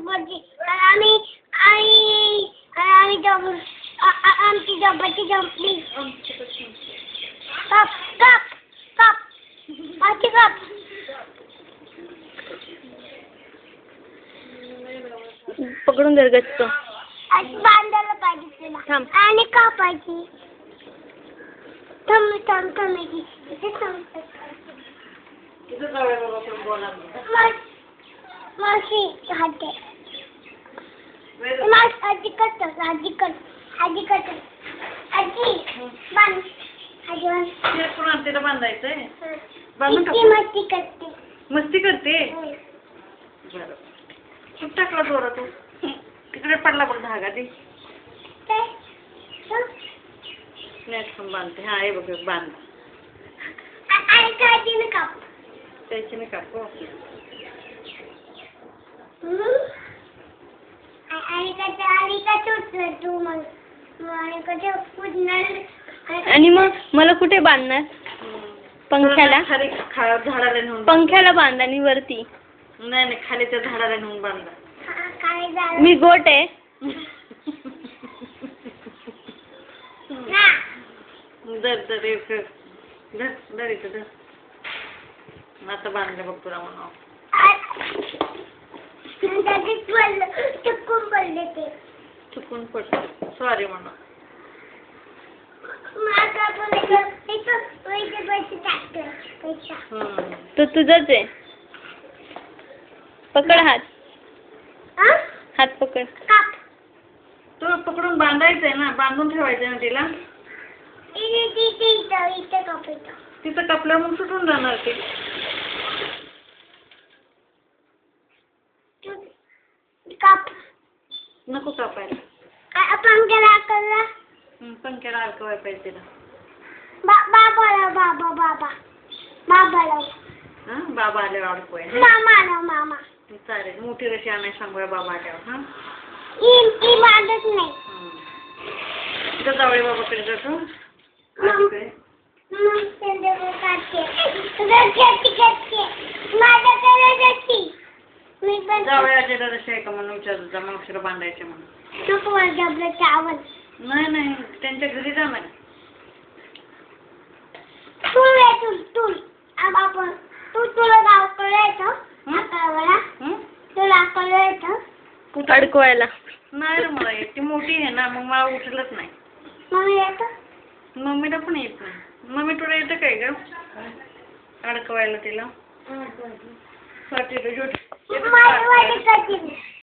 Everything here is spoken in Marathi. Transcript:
बर्थडे आम्ही आमची डब्बाची जंपली कप कप कप आमची कप पकडून धर गच्च बांधायला पाहिजे तुला थांब आणि कापायची थांब मावशी हाते आजी कट आजी बांध तिला बांधायचंय मस्ती करते मस्ती करते बरं कुठं टाकला दोरा तू तिकडे पडला बघ धागा ते नेट पण बांधते हा हे बघ बांध त्याची नाही कापू आणि मग मला कुठे बांधणार पंख्याला झाडाला नेऊन पंख्याला बांध आणि वरती नाही खाली त्या झाडाला नेऊन बांधा मी गोट आहे धर एक धर इथं धर आता बांधलं बघ तुला म्हणून चुकून पडलं सॉरी म्हणून तो तुझाच आहे पकड हात पकड तो पकडून बांधायचंय ना बांधून ठेवायचंय ना तिला तिथं कापलं मग सुटून जाणार ते नको कापायला पंख्याला अडकवाय पाहिजे तिला बाबा आल्यावर अडकवाय चालेल मोठी रशी आणाय सांगूया बाबा आल्यावर हा तिथं जावळे बाबाकडे जातो आजीकडे जावळे आजीला रशी आहे का म्हणून विचारत जा मावशीला बांधायचे म्हणून नाही त्यांच्या घरी जाणार अडकवायला नाही रे मला ती मोठी आहे ना मग मला उचलत नाही मम्मीला पण येत नाही मम्मी तुला येतं काय ग अडकवायला तिला